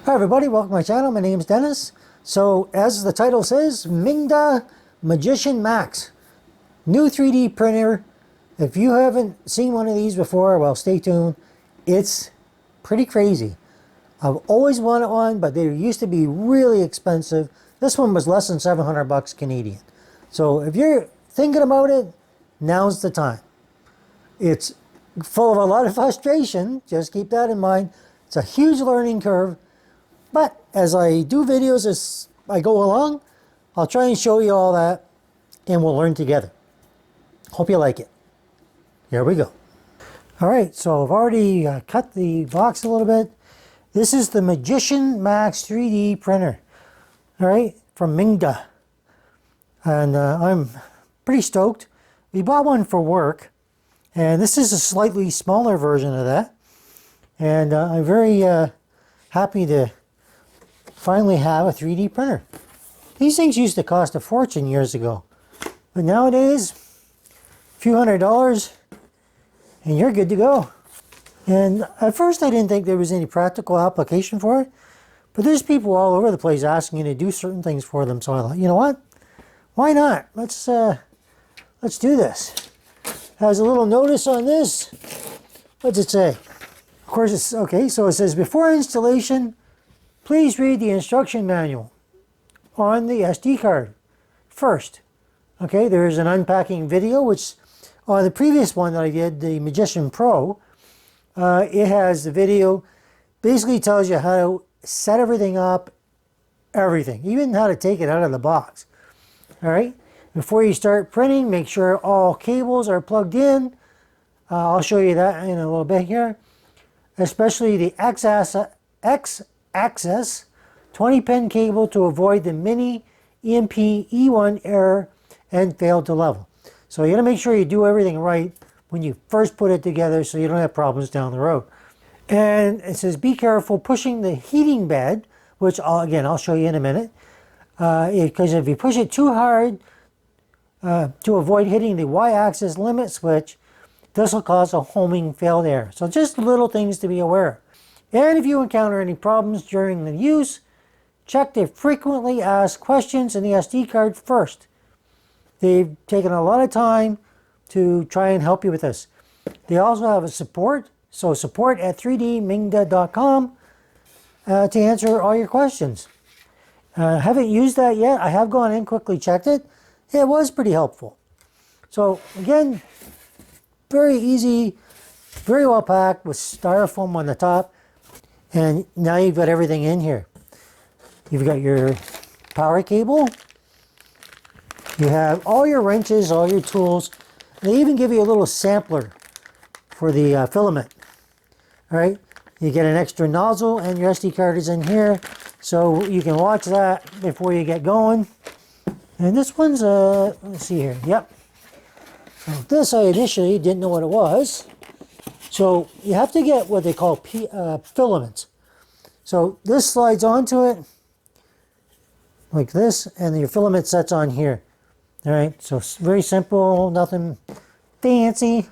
Hi everybody, welcome to my channel. My name is Dennis. So as the title says, Mingda Magician Max. New 3D printer. If you haven't seen one of these before, well, stay tuned. It's pretty crazy. I've always wanted one, but they used to be really expensive. This one was less than 700 bucks Canadian. So if you're thinking about it, now's the time. It's full of a lot of frustration. Just keep that in mind. It's a huge learning curve. But as I do videos as I go along, I'll try and show you all that and we'll learn together. Hope you like it. Here we go. All right, so I've already cut the box a little bit. This is the Magician Max 3D printer, all right, from Mingda. And I'm pretty stoked. We bought one for work, and this is a slightly smaller version of that. And I'm very happy to finally have a 3D printer. These things used to cost a fortune years ago, but nowadays, a few $100s and you're good to go. And at first I didn't think there was any practical application for it, but there's people all over the place asking you to do certain things for them. So I thought, you know what? Why not? Let's do this. Has a little notice on this. What's it say? Of course it's okay. So it says, before installation, please read the instruction manual on the SD card first. Okay, there's an unpacking video, which on the previous one that I did, the Magician Pro, it has the video, basically tells you how to set everything up, everything, even how to take it out of the box. All right, before you start printing, make sure all cables are plugged in. I'll show you that in a little bit here, especially the X-axis 20-pin cable to avoid the mini EMP E1 error and fail to level. So you got to make sure you do everything right when you first put it together so you don't have problems down the road. And it says be careful pushing the heating bed, which I'll show you in a minute, because if you push it too hard to avoid hitting the Y-axis limit switch, this will cause a homing failure. So just little things to be aware of. And if you encounter any problems during the use, check the frequently asked questions in the SD card first. They've taken a lot of time to try and help you with this. They also have a support, so support at 3dmingda.com to answer all your questions. Haven't used that yet. I have gone in, quickly checked it. It was pretty helpful. So again, very easy, very well packed with styrofoam on the top. And now you've got everything in here. You've got your power cable. You have all your wrenches, all your tools. They even give you a little sampler for the filament. All right, you get an extra nozzle and your SD card is in here. So you can watch that before you get going. And this one's, let's see here, yep. So this I initially didn't know what it was. So you have to get what they call filaments. So this slides onto it like this, and your filament sets on here. All right, so it's very simple, nothing fancy.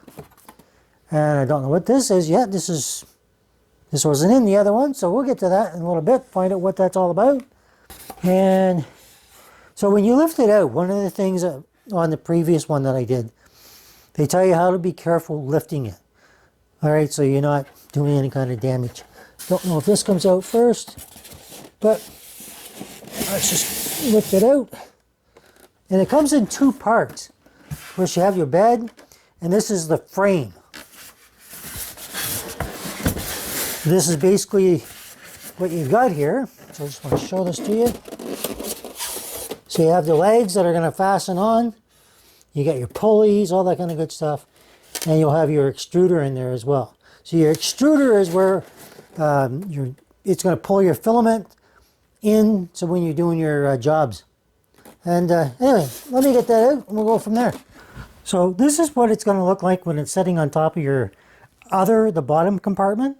And I don't know what this is yet. This wasn't in the other one, so we'll get to that in a little bit, find out what that's all about. And so when you lift it out, one of the things on the previous one that I did, they tell you how to be careful lifting it. All right, so you're not doing any kind of damage. Don't know if this comes out first, but let's just lift it out. And it comes in two parts. First you have your bed, and this is the frame. This is basically what you've got here. So I just want to show this to you. So you have the legs that are going to fasten on. You got your pulleys, all that kind of good stuff. And you'll have your extruder in there as well. So your extruder is where it's going to pull your filament in, so when you're doing your jobs. And anyway, let me get that out and we'll go from there. So this is what it's going to look like when it's sitting on top of the bottom compartment.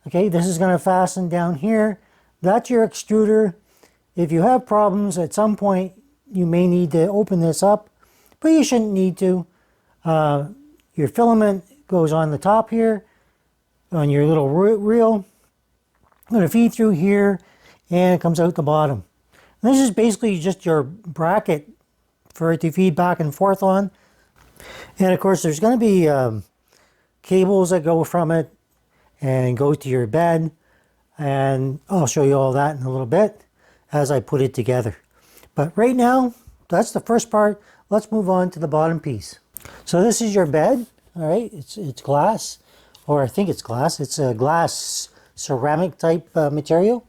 Okay, this is going to fasten down here. That's your extruder. If you have problems at some point, you may need to open this up, but you shouldn't need to. Your filament goes on the top here, on your little reel. I'm going to feed through here and it comes out the bottom. And this is basically just your bracket for it to feed back and forth on. And of course there's going to be cables that go from it and go to your bed, and I'll show you all that in a little bit as I put it together. But right now, that's the first part. Let's move on to the bottom piece. So this is your bed, all right? It's glass, or I think it's glass. It's a glass ceramic type material.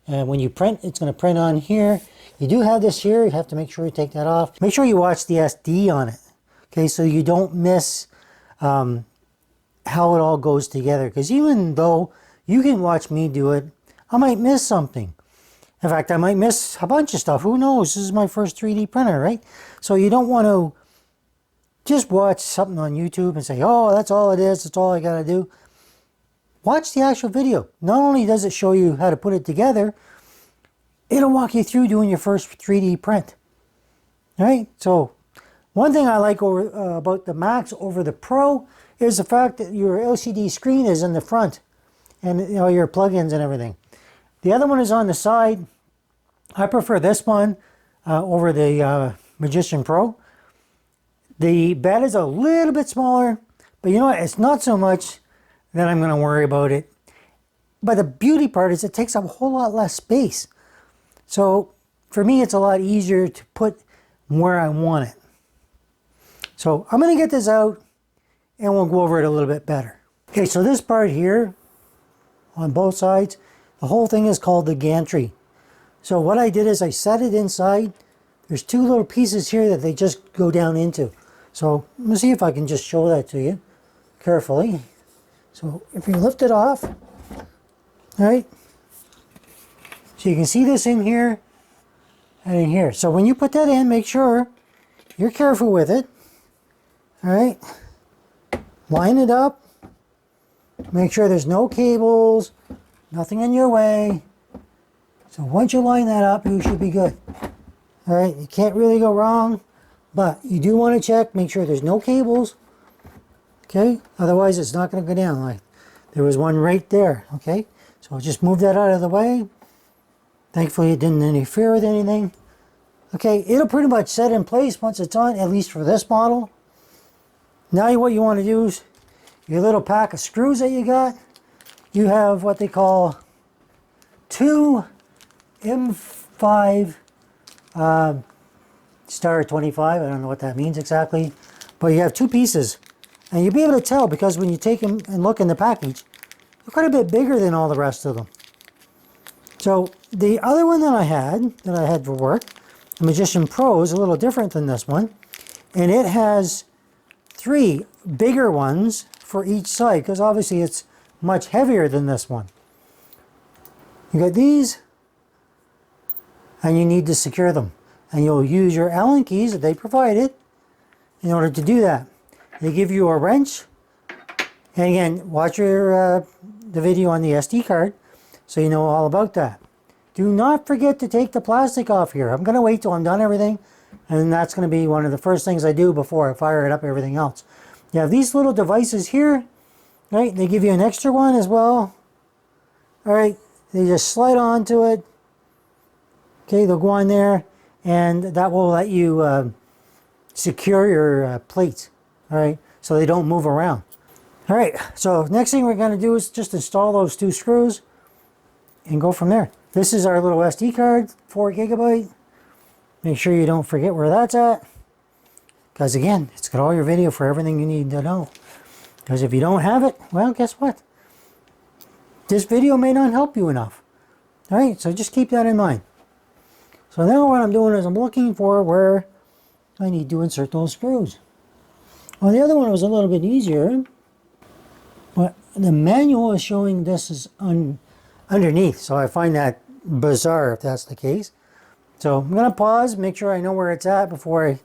And when you print, it's going to print on here. You do have this here. You have to make sure you take that off. Make sure you watch the SD on it, okay? So you don't miss how it all goes together. Because even though you can watch me do it, I might miss something. In fact, I might miss a bunch of stuff. Who knows? This is my first 3D printer, right? So you don't want to just watch something on YouTube and say, oh, that's all it is. That's all I got to do. Watch the actual video. Not only does it show you how to put it together, it'll walk you through doing your first 3D print. All right? So one thing I like about the Max over the Pro is the fact that your LCD screen is in the front, and you know, your plugins and everything. The other one is on the side. I prefer this one over the Magician Pro. The bed is a little bit smaller, but you know what? It's not so much that I'm going to worry about it. But the beauty part is it takes up a whole lot less space. So for me, it's a lot easier to put where I want it. So I'm going to get this out and we'll go over it a little bit better. Okay, so this part here on both sides, the whole thing is called the gantry. So what I did is I set it inside. There's two little pieces here that they just go down into. So let me see if I can just show that to you carefully. So if you lift it off, all right, so you can see this in here and in here. So when you put that in, make sure you're careful with it. All right, line it up. Make sure there's no cables, nothing in your way. So once you line that up, you should be good. All right, you can't really go wrong, but you do want to check, make sure there's no cables. Okay, otherwise it's not going to go down. Like there was one right there. Okay, so just move that out of the way. Thankfully it didn't interfere with anything. Okay, it'll pretty much set in place once it's on, at least for this model. Now what you want to do is your little pack of screws that you got. You have what they call two M5 star 25. I don't know what that means exactly, but you have two pieces. And you'll be able to tell because when you take them and look in the package, they're quite a bit bigger than all the rest of them. So the other one that I had for work, the Magician Pro, is a little different than this one. And it has three bigger ones for each side because obviously it's much heavier than this one. You got these, and you need to secure them. And you'll use your Allen keys that they provided in order to do that. They give you a wrench, and again, watch the video on the SD card so you know all about that. Do not forget to take the plastic off here. I'm going to wait till I'm done everything, and that's going to be one of the first things I do before I fire it up everything else. You have these little devices here, right? They give you an extra one as well. All right, they just slide onto it. Okay, they'll go on there, and that will let you secure your plates. All right, so they don't move around. All right, so next thing we're going to do is just install those two screws and go from there. This is our little SD card, 4 GB. Make sure you don't forget where that's at, because again, it's got all your video for everything you need to know. Because if you don't have it, well, guess what? This video may not help you enough. All right, so just keep that in mind. So now what I'm doing is I'm looking for where I need to insert those screws. Well, the other one was a little bit easier, but the manual is showing this is underneath, so I find that bizarre if that's the case. So I'm going to pause, make sure I know where it's at before I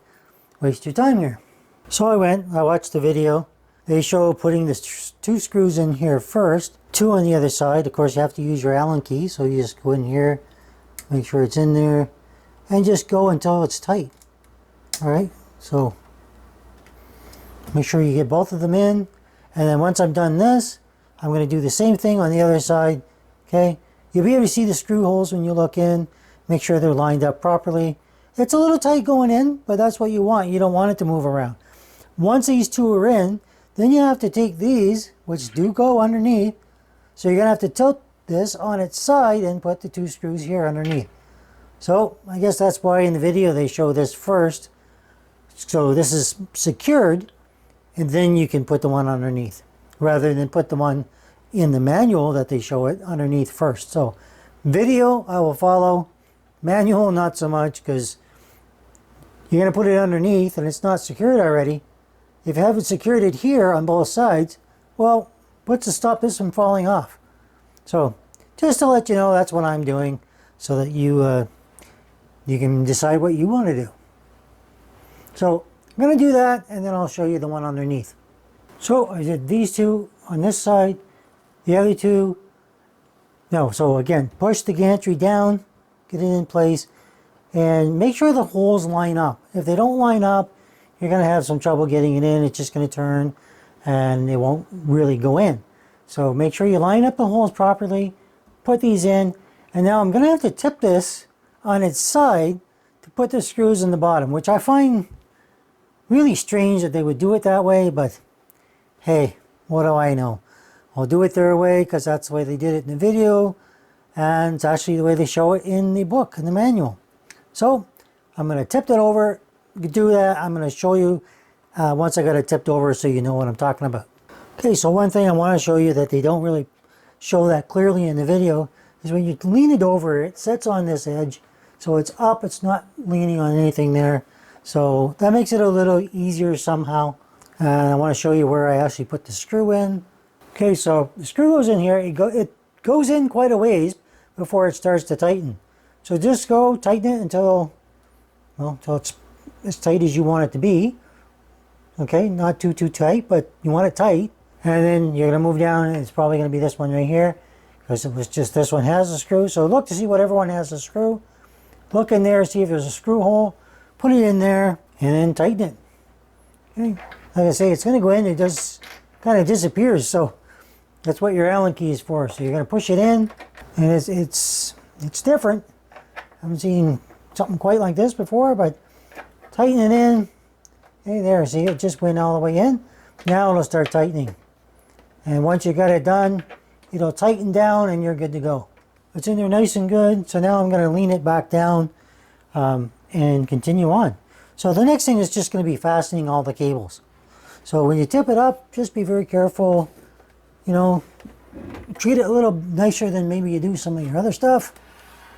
waste your time here. So I watched the video. They show putting the two screws in here first, two on the other side. Of course, you have to use your Allen key, so you just go in here, make sure it's in there, and just go until it's tight. All right, so make sure you get both of them in, and then once I'm done this, I'm going to do the same thing on the other side, okay? You'll be able to see the screw holes when you look in. Make sure they're lined up properly. It's a little tight going in, but that's what you want. You don't want it to move around. Once these two are in, then you have to take these, which do go underneath. So you're going to have to tilt this on its side and put the two screws here underneath. So I guess that's why in the video they show this first. So this is secured, and then you can put the one underneath, rather than put the one in the manual that they show it underneath first. So video I will follow, manual not so much, because you're going to put it underneath and it's not secured already. If you haven't secured it here on both sides, well, what's to stop this from falling off? So just to let you know, that's what I'm doing, so that you can decide what you want to do. So I'm going to do that, and then I'll show you the one underneath. So I did these two on this side, the other two. No, so again, push the gantry down, get it in place, and make sure the holes line up. If they don't line up, you're going to have some trouble getting it in. It's just going to turn and it won't really go in. So make sure you line up the holes properly, put these in, and now I'm going to have to tip this on its side to put the screws in the bottom, which I find really strange that they would do it that way, but hey, what do I know? I'll do it their way because that's the way they did it in the video, and it's actually the way they show it in the book, in the manual. So I'm going to tip it over. You can do that. I'm going to show you once I got it tipped over, so you know what I'm talking about. Okay, so one thing I want to show you that they don't really show that clearly in the video is when you lean it over, it sits on this edge, so it's up, it's not leaning on anything there. So that makes it a little easier somehow. And I want to show you where I actually put the screw in. Okay, so the screw goes in here. It goes in quite a ways before it starts to tighten. So just go tighten it until it's as tight as you want it to be. Okay, not too tight, but you want it tight. And then you're going to move down, and it's probably going to be this one right here, because it was just this one has a screw. So look to see whatever one has a screw. Look in there, see if there's a screw hole. Put it in there, and then tighten it. Okay, like I say, it's going to go in. It just kind of disappears. So that's what your Allen key is for. So you're going to push it in, and it's different. I haven't seen something quite like this before, but tighten it in. Hey, there, see, it just went all the way in. Now it'll start tightening. And once you got it done, it'll tighten down and you're good to go. It's in there nice and good. So now I'm going to lean it back down and continue on. So the next thing is just going to be fastening all the cables. So when you tip it up, just be very careful. You know, treat it a little nicer than maybe you do some of your other stuff,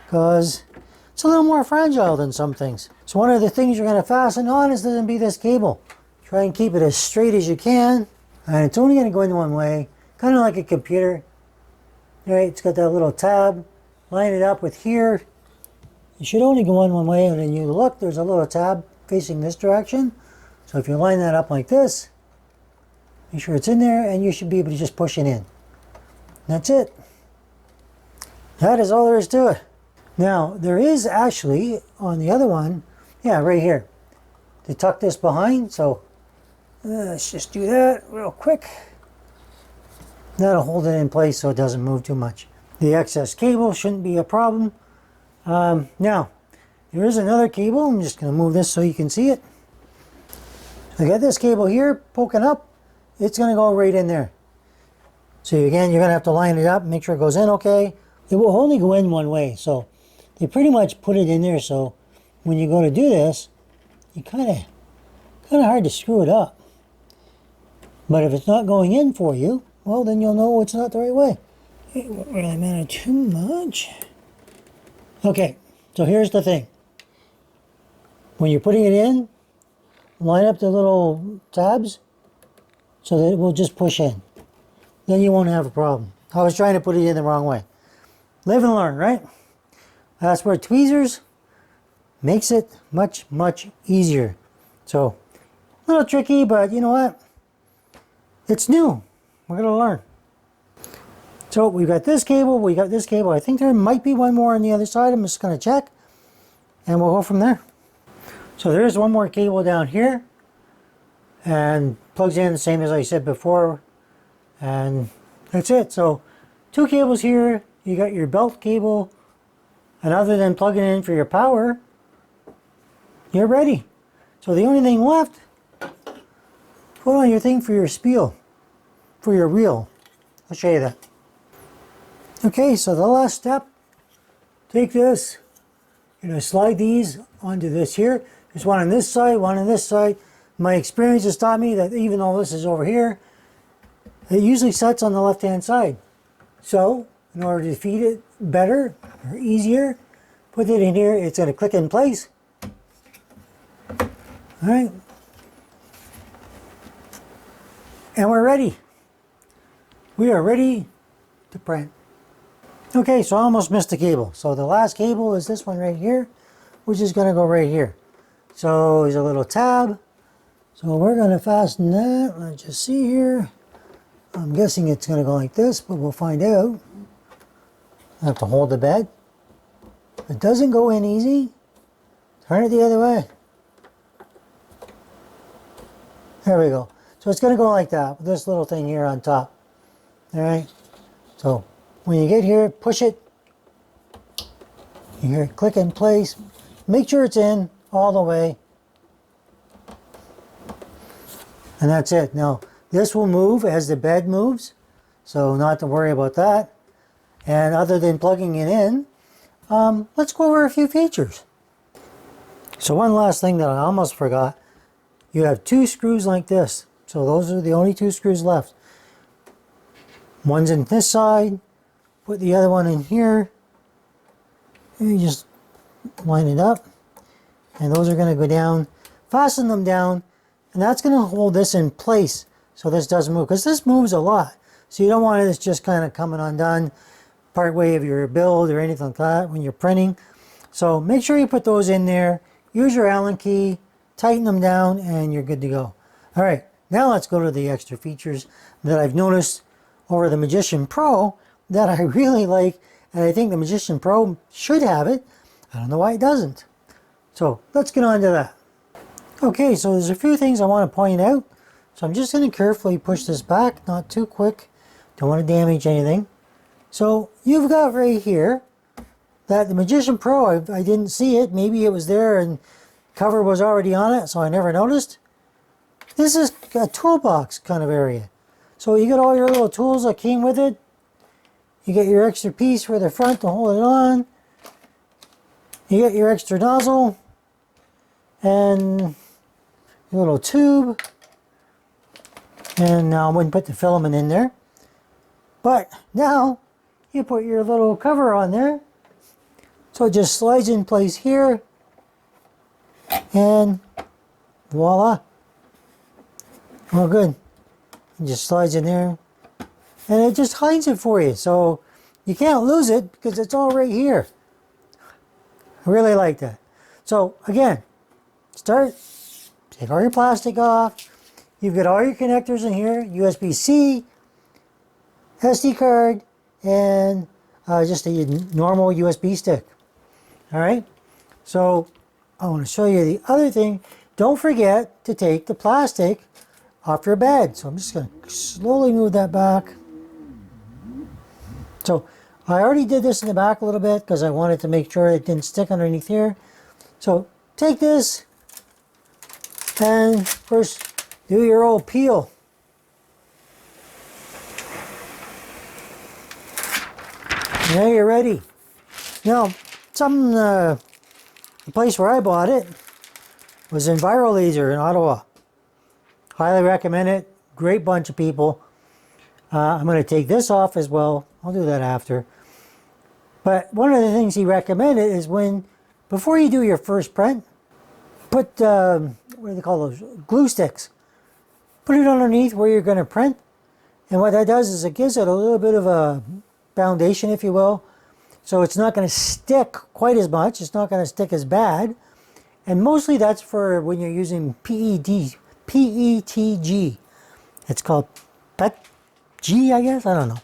because it's a little more fragile than some things. So one of the things you're going to fasten on is going to be this cable. Try and keep it as straight as you can, and it's only going to go in one way, kind of like a computer. Right, it's got that little tab. Line it up with here. It should only go in one way, and then you look, there's a little tab facing this direction. So if you line that up like this, make sure it's in there, and you should be able to just push it in. That's it. That is all there is to it. Now, there is actually, on the other one, yeah, right here, to tuck this behind. So let's just do that real quick. That'll hold it in place so it doesn't move too much. The excess cable shouldn't be a problem. Now, there is another cable. I'm just going to move this so you can see it. I got this cable here poking up. It's going to go right in there. So again, you're going to have to line it up, make sure it goes in okay. It will only go in one way. So they pretty much put it in there, so when you go to do this, you kind of hard to screw it up. But if it's not going in for you, well, then you'll know it's not the right way. It won't really matter too much. Okay, so here's the thing. When you're putting it in, line up the little tabs so that it will just push in. Then you won't have a problem. I was trying to put it in the wrong way. Live and learn, right? That's where tweezers makes it much, much easier. So, a little tricky, but you know what? It's new. We're going to learn. So, we've got this cable, we got this cable. I think there might be one more on the other side. I'm just going to check, and we'll go from there. So, there's one more cable down here, and plugs in the same as I said before, and that's it. So, two cables here, you got your belt cable, and other than plugging in for your power, you're ready. So the only thing left, put on your thing for your spiel, for your reel. I'll show you that. Okay, so the last step, take this, you're going to slide these onto this here. There's one on this side, one on this side. My experience has taught me that even though this is over here, it usually sets on the left-hand side. So, in order to feed it better or easier, put it in here. It's going to click in place. All right. And we're ready. We are ready to print. Okay, so I almost missed the cable. So the last cable is this one right here, which is going to go right here. So there's a little tab. So we're going to fasten that. Let's just see here. I'm guessing it's going to go like this, but we'll find out. I have to hold the bed. It doesn't go in easy. Turn it the other way. There we go. So it's going to go like that with this little thing here on top. All right. So when you get here, push it. You hear it click in place. Make sure it's in all the way. And that's it. Now, this will move as the bed moves, so not to worry about that. And other than plugging it in, let's go over a few features. So one last thing that I almost forgot. You have two screws like this. So those are the only two screws left. One's in this side. Put the other one in here. And you just line it up. And those are going to go down. Fasten them down. And that's going to hold this in place so this doesn't move. Because this moves a lot. So you don't want it just kind of coming undone part way of your build or anything like that when you're printing. So make sure you put those in there. Use your Allen key. Tighten them down and you're good to go. All right. Now let's go to the extra features that I've noticed over the Magician Pro that I really like. And I think the Magician Pro should have it. I don't know why it doesn't. So let's get on to that. Okay, so there's a few things I want to point out. So I'm just going to carefully push this back, not too quick. Don't want to damage anything. So you've got right here that the Magician Pro, I didn't see it. Maybe it was there and cover was already on it, so I never noticed. This is a toolbox kind of area. So you got all your little tools that came with it. You get your extra piece for the front to hold it on. You get your extra nozzle and your little tube. And now I'm going to put the filament in there. But now you put your little cover on there. So it just slides in place here. And voila. Well, good. It just slides in there. And it just hides it for you. So you can't lose it because it's all right here. I really like that. So again, start. Take all your plastic off. You've got all your connectors in here. USB-C, SD card, and just a normal USB stick. All right. So I want to show you the other thing. Don't forget to take the plastic off your bed. So I'm just going to slowly move that back. So I already did this in the back a little bit because I wanted to make sure it didn't stick underneath here. So take this and first do your old peel. Now you're ready. Now, the place where I bought it was Enviro Laser in Ottawa. Highly recommend it. Great bunch of people. I'm going to take this off as well. I'll do that after. But one of the things he recommended is before you do your first print, put, what do they call those? Glue sticks. Put it underneath where you're going to print. And what that does is it gives it a little bit of a foundation, if you will. So it's not going to stick quite as much. It's not going to stick as bad. And mostly that's for when you're using PETG. It's called PETG, I guess? I don't know.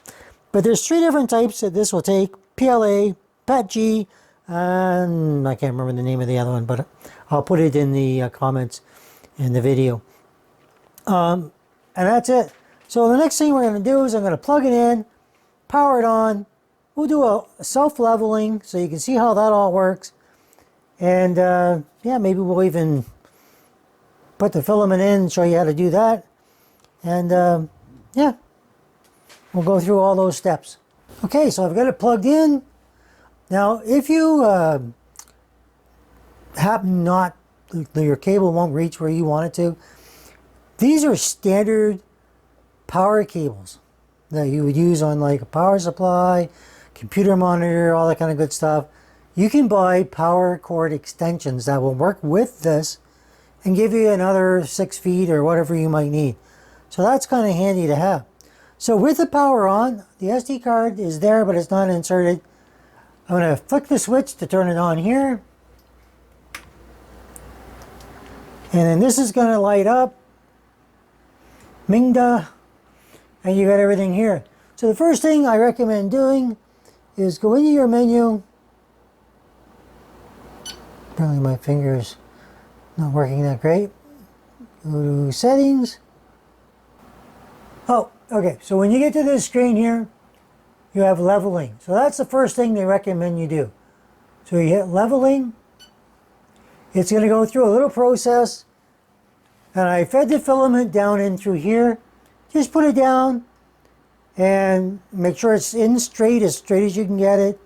But there's 3 different types that this will take. PLA, PETG, and I can't remember the name of the other one, but I'll put it in the comments in the video. And that's it. So the next thing we're going to do is I'm going to plug it in, power it on. we'll do a self-leveling so you can see how that all works. And yeah, maybe we'll even put the filament in and show you how to do that. And yeah, we'll go through all those steps. Okay, so I've got it plugged in. Now, if you happen not, your cable won't reach where you want it to, these are standard power cables that you would use on like a power supply, computer monitor, all that kind of good stuff. You can buy power cord extensions that will work with this and give you another 6 feet or whatever you might need. So that's kind of handy to have. So with the power on, the SD card is there, but it's not inserted. I'm going to flick the switch to turn it on here. And then this is going to light up. Mingda. And you got everything here. So the first thing I recommend doing is go into your menu. Apparently my finger's not working that great. Go to settings. Oh, okay. So when you get to this screen here, you have leveling. So that's the first thing they recommend you do. So you hit leveling. It's going to go through a little process. And I fed the filament down in through here. Just put it down and make sure it's in straight as you can get it.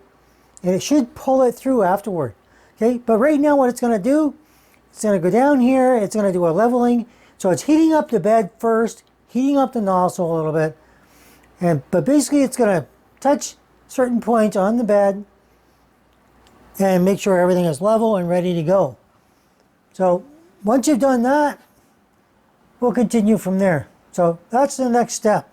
And it should pull it through afterward. Okay, but right now what it's going to do, it's going to go down here, it's going to do a leveling. So it's heating up the bed first, heating up the nozzle a little bit. But basically it's going to touch certain points on the bed and make sure everything is level and ready to go. So once you've done that, we'll continue from there. So that's the next step.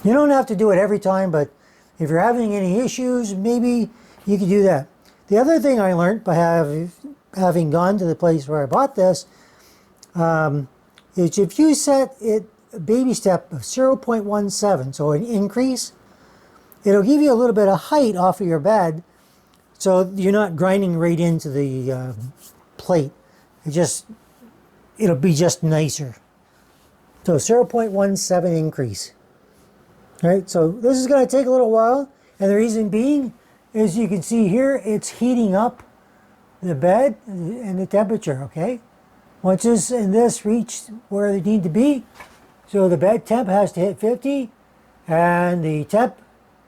You don't have to do it every time, but if you're having any issues, maybe you can do that. The other thing I learned by having gone to the place where I bought this is if you set it a baby step of 0.17, so an increase, it'll give you a little bit of height off of your bed, so you're not grinding right into the plate. It'll be just nicer. So 0.17 increase. All right, so this is going to take a little while, and the reason being is you can see here it's heating up the bed and the temperature. Okay, once this and this reach where they need to be, so the bed temp has to hit 50 and the temp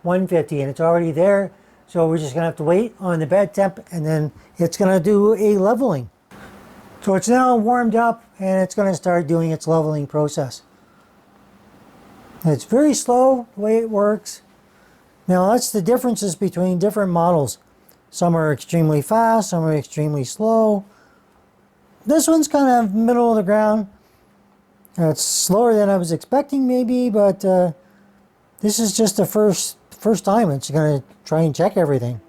150, and it's already there. So we're just going to have to wait on the bed temp, and then it's going to do a leveling. So it's now warmed up, and it's going to start doing its leveling process. It's very slow the way it works. Now that's the differences between different models. Some are extremely fast, some are extremely slow. This one's kind of middle of the ground. It's slower than I was expecting maybe, but this is just the first time it's going to try and check everything.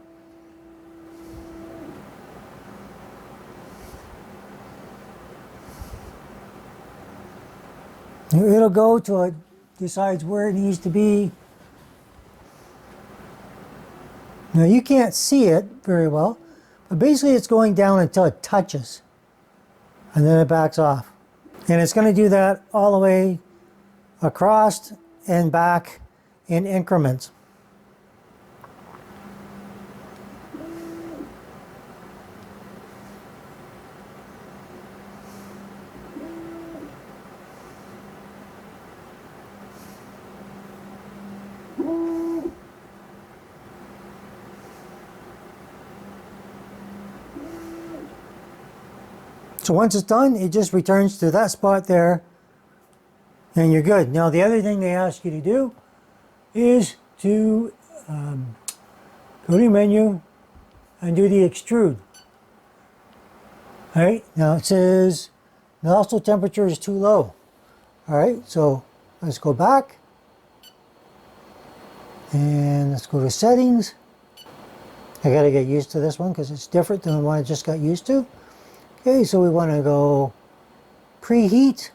It'll go till it decides where it needs to be. Now you can't see it very well, but basically it's going down until it touches, and then it backs off. And it's going to do that all the way across and back in increments. So once it's done, it just returns to that spot there, and you're good. Now the other thing they ask you to do is to go to your menu and do the extrude. All right, now it says nozzle temperature is too low. All right, so let's go back and let's go to settings. I gotta get used to this one because it's different than the one I just got used to. Okay, so we want to go preheat.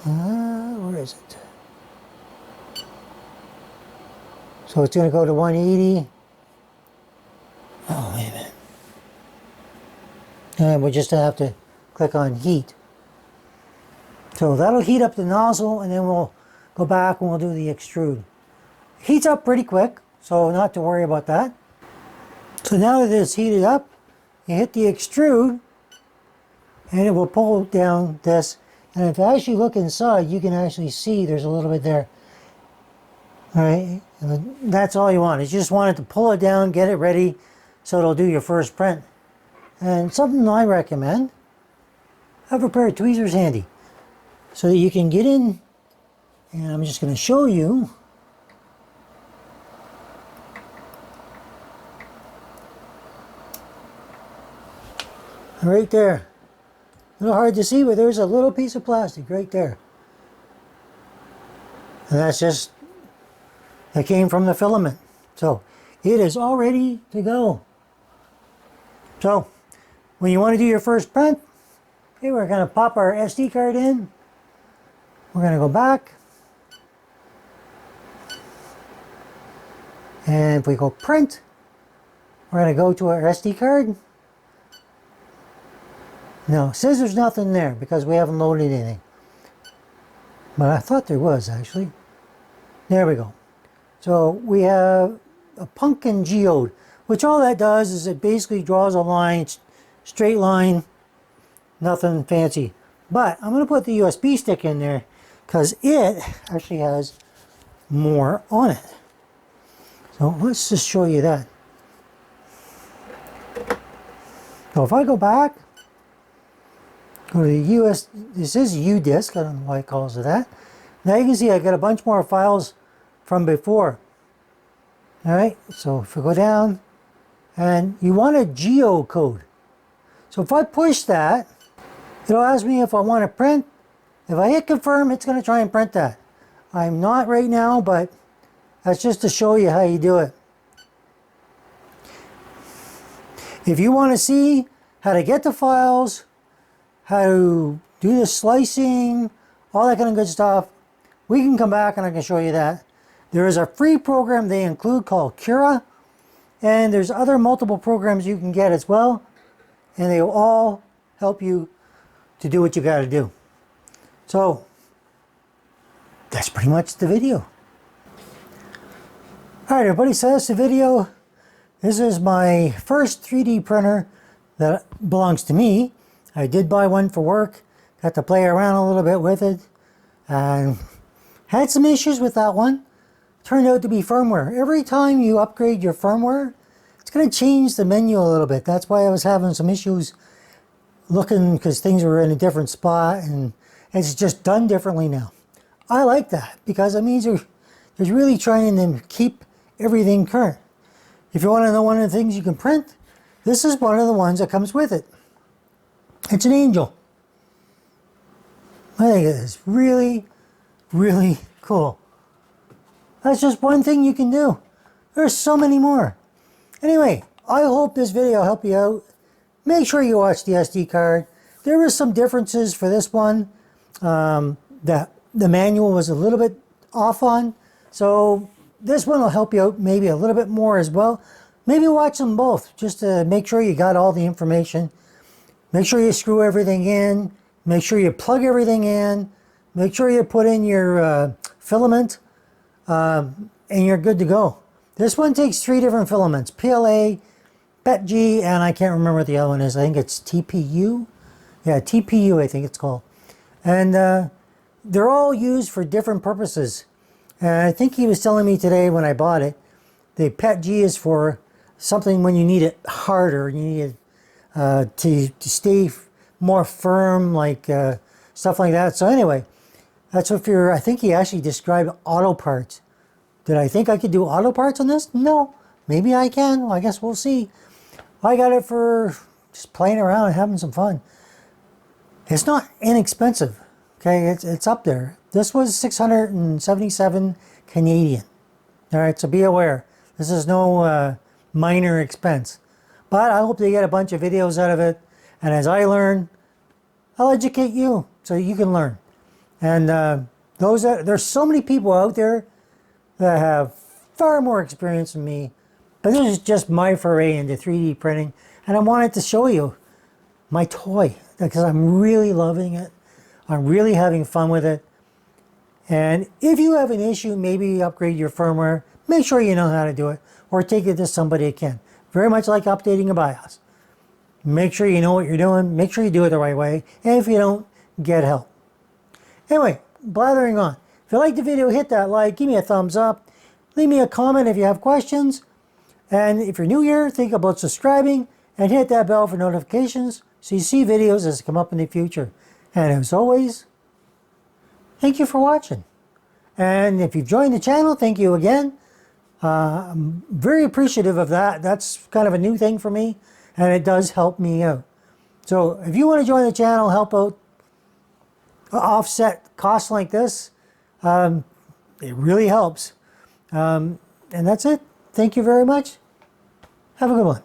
Where is it? So it's going to go to 180. Oh, wait a minute. And we just have to click on heat. So that'll heat up the nozzle, and then we'll go back and we'll do the extrude. Heats up pretty quick, so not to worry about that. So now that it's heated up, you hit the extrude, and it will pull down this. And if you actually look inside, you can actually see there's a little bit there. All right, and that's all you want. You just want it to pull it down, get it ready, so it'll do your first print. And something I recommend, have a pair of tweezers handy, so that you can get in, and I'm just going to show you. Right there. A little hard to see, but there's a little piece of plastic right there. And that's just, it came from the filament. So it is all ready to go. So when you want to do your first print, okay, we're going to pop our SD card in. We're going to go back. And if we go print, we're going to go to our SD card. No, it says there's nothing there because we haven't loaded anything. But I thought there was actually. There we go. So we have a pumpkin geode, which all that does is it basically draws a line, straight line, nothing fancy. But I'm going to put the USB stick in there because it actually has more on it. So let's just show you that. So if I go back, go to the US, this is U-disk, I don't know why it calls it that. Now you can see I got a bunch more files from before. All right, so if we go down, and you want a geocode. So if I push that, it'll ask me if I want to print. If I hit confirm, it's going to try and print that. I'm not right now, but that's just to show you how you do it. If you want to see how to get the files, how to do the slicing, all that kind of good stuff, we can come back and I can show you that. There is a free program they include called Cura, and there's other multiple programs you can get as well, and they will all help you to do what you got to do. So that's pretty much the video. All right, everybody, so that's the video. This is my first 3D printer that belongs to me. I did buy one for work, got to play around a little bit with it, and had some issues with that one. Turned out to be firmware. Every time you upgrade your firmware, it's going to change the menu a little bit. That's why I was having some issues looking, because things were in a different spot, and it's just done differently now. I like that because it means you're really trying to keep everything current. If you want to know one of the things you can print, this is one of the ones that comes with it. It's an angel. I think it is really, really cool. That's just one thing you can do. There's so many more. Anyway, I hope this video helped you out. Make sure you watch the SD card. There were some differences for this one that the manual was a little bit off on. So this one will help you out maybe a little bit more as well. Maybe watch them both just to make sure you got all the information. Make sure you screw everything in. Make sure you plug everything in. Make sure you put in your filament. And you're good to go. This one takes 3 different filaments: PLA, PETG, and I can't remember what the other one is. I think it's TPU. Yeah, TPU I think it's called. And they're all used for different purposes. And I think he was telling me today when I bought it, the PETG is for something when you need it harder. You need it to stay more firm, like stuff like that. So anyway, that's if you're, I think he actually described auto parts. Did I think I could do auto parts on this? No. Maybe I can. Well, I guess we'll see. I got it for just playing around and having some fun. It's not inexpensive. Okay, it's up there. This was 677 Canadian. All right, so be aware. This is no minor expense. But I hope they get a bunch of videos out of it. And as I learn, I'll educate you so you can learn. And there's so many people out there that have far more experience than me. But this is just my foray into 3D printing. And I wanted to show you my toy because I'm really loving it. I'm really having fun with it. And if you have an issue, maybe upgrade your firmware. make sure you know how to do it, or take it to somebody that can. Very much like updating a BIOS. Make sure you know what you're doing, make sure you do it the right way, and if you don't, get help. Anyway, blathering on. If you liked the video, hit that like, give me a thumbs up, leave me a comment if you have questions, and if you're new here, think about subscribing and hit that bell for notifications so you see videos as they come up in the future. And as always, thank you for watching. And if you've joined the channel, thank you again. I'm very appreciative of that. That's kind of a new thing for me, and it does help me out. So if you want to join the channel, help out, offset costs like this, it really helps. And that's it. Thank you very much. Have a good one.